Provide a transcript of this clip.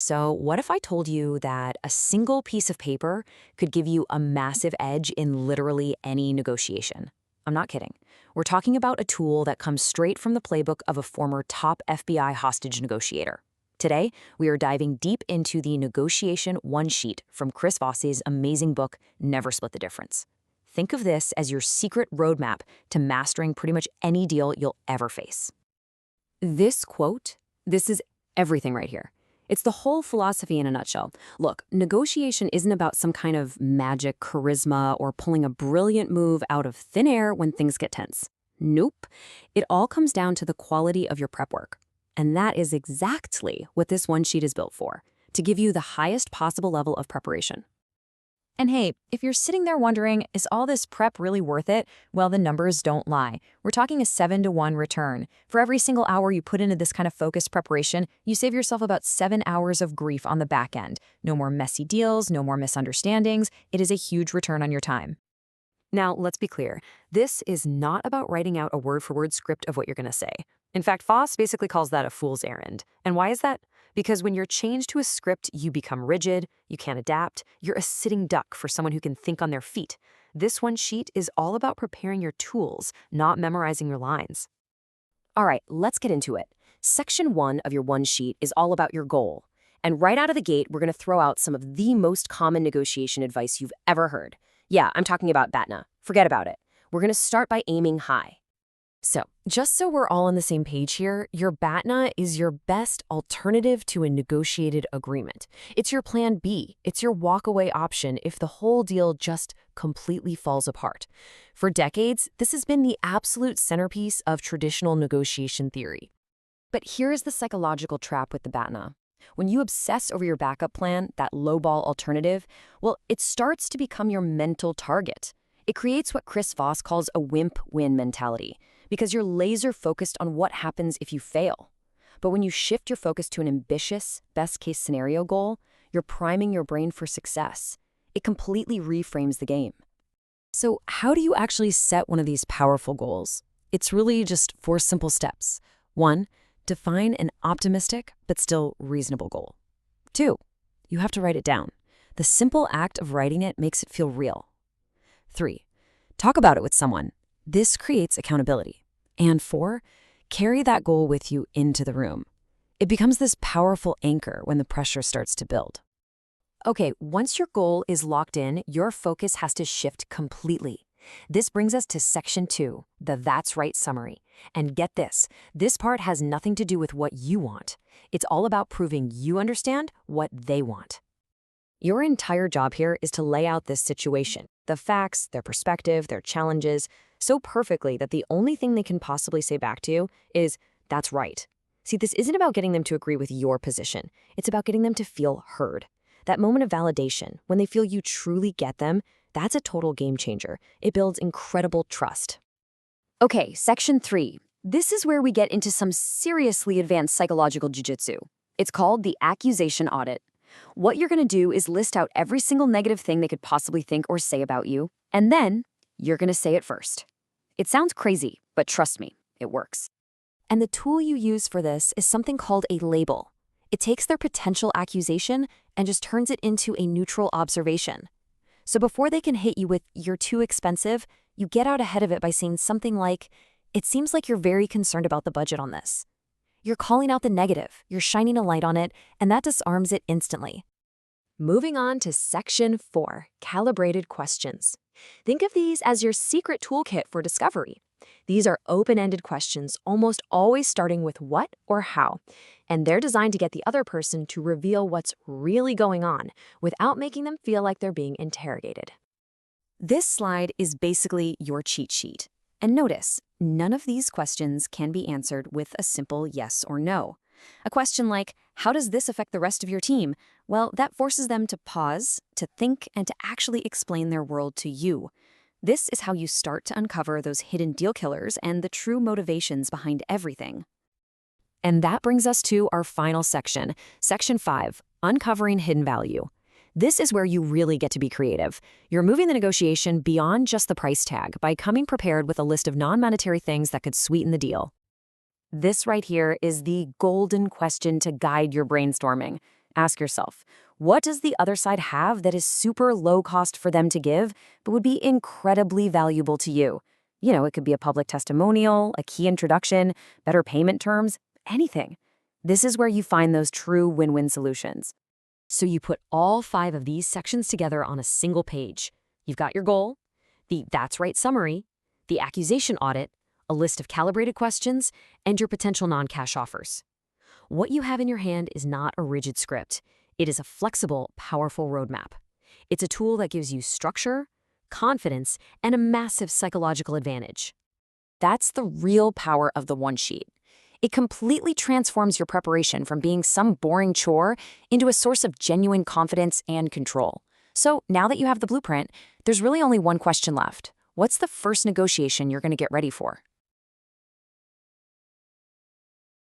So, what if I told you that a single piece of paper could give you a massive edge in literally any negotiation? I'm not kidding. We're talking about a tool that comes straight from the playbook of a former top FBI hostage negotiator. Today, we are diving deep into the negotiation one sheet from Chris Voss's amazing book, Never Split the Difference. Think of this as your secret roadmap to mastering pretty much any deal you'll ever face. This quote, this is everything right here. It's the whole philosophy in a nutshell. Look, negotiation isn't about some kind of magic charisma or pulling a brilliant move out of thin air when things get tense. Nope. It all comes down to the quality of your prep work. And that is exactly what this one sheet is built for, to give you the highest possible level of preparation. And hey, if you're sitting there wondering, is all this prep really worth it? Well, the numbers don't lie. We're talking a 7-to-1 return. For every single hour you put into this kind of focused preparation, you save yourself about 7 hours of grief on the back end. No more messy deals, no more misunderstandings. It is a huge return on your time. Now, let's be clear. This is not about writing out a word-for-word script of what you're going to say. In fact, Voss basically calls that a fool's errand. And why is that? Because when you're changed to a script, you become rigid, you can't adapt, you're a sitting duck for someone who can think on their feet. This one sheet is all about preparing your tools, not memorizing your lines. All right, let's get into it. Section 1 of your one sheet is all about your goal. And right out of the gate, we're going to throw out some of the most common negotiation advice you've ever heard. Yeah, I'm talking about BATNA. Forget about it. We're going to start by aiming high. So, just so we're all on the same page here, your BATNA is your best alternative to a negotiated agreement. It's your plan B. It's your walkaway option if the whole deal just completely falls apart. For decades, this has been the absolute centerpiece of traditional negotiation theory. But here's the psychological trap with the BATNA. When you obsess over your backup plan, that lowball alternative, well, it starts to become your mental target. It creates what Chris Voss calls a wimp win mentality, because you're laser focused on what happens if you fail. But when you shift your focus to an ambitious, best-case scenario goal, you're priming your brain for success. It completely reframes the game. So how do you actually set one of these powerful goals? It's really just 4 simple steps. 1, define an optimistic but still reasonable goal. 2, you have to write it down. The simple act of writing it makes it feel real. 3, talk about it with someone. This creates accountability. And 4, carry that goal with you into the room. It becomes this powerful anchor when the pressure starts to build. Okay, once your goal is locked in, your focus has to shift completely. This brings us to section 2, the That's Right summary. And get this part has nothing to do with what you want. It's all about proving you understand what they want. Your entire job here is to lay out this situation, the facts, their perspective, their challenges, so perfectly that the only thing they can possibly say back to you is, that's right. See, this isn't about getting them to agree with your position. It's about getting them to feel heard. That moment of validation, when they feel you truly get them, that's a total game changer. It builds incredible trust. Okay, section 3. This is where we get into some seriously advanced psychological jiu-jitsu. It's called the Accusation Audit. What you're going to do is list out every single negative thing they could possibly think or say about you, and then you're going to say it first. It sounds crazy, but trust me, it works. And the tool you use for this is something called a label. It takes their potential accusation and just turns it into a neutral observation. So before they can hit you with, you're too expensive, you get out ahead of it by saying something like, it seems like you're very concerned about the budget on this. You're calling out the negative, you're shining a light on it, and that disarms it instantly. Moving on to section 4, Calibrated Questions. Think of these as your secret toolkit for discovery. These are open-ended questions, almost always starting with what or how, and they're designed to get the other person to reveal what's really going on without making them feel like they're being interrogated. This slide is basically your cheat sheet. And notice, none of these questions can be answered with a simple yes or no. A question like, how does this affect the rest of your team? Well, that forces them to pause, to think, and to actually explain their world to you. This is how you start to uncover those hidden deal killers and the true motivations behind everything. And that brings us to our final section, section 5, Uncovering Hidden Value. This is where you really get to be creative. You're moving the negotiation beyond just the price tag by coming prepared with a list of non-monetary things that could sweeten the deal. This right here is the golden question to guide your brainstorming. Ask yourself, what does the other side have that is super low cost for them to give, but would be incredibly valuable to you? It could be a public testimonial, a key introduction, better payment terms, anything. This is where you find those true win-win solutions. So you put all 5 of these sections together on a single page. You've got your goal, the That's Right summary, the accusation audit, a list of calibrated questions, and your potential non-cash offers. What you have in your hand is not a rigid script. It is a flexible, powerful roadmap. It's a tool that gives you structure, confidence, and a massive psychological advantage. That's the real power of the one sheet. It completely transforms your preparation from being some boring chore into a source of genuine confidence and control. So now that you have the blueprint, there's really only one question left. What's the first negotiation you're going to get ready for?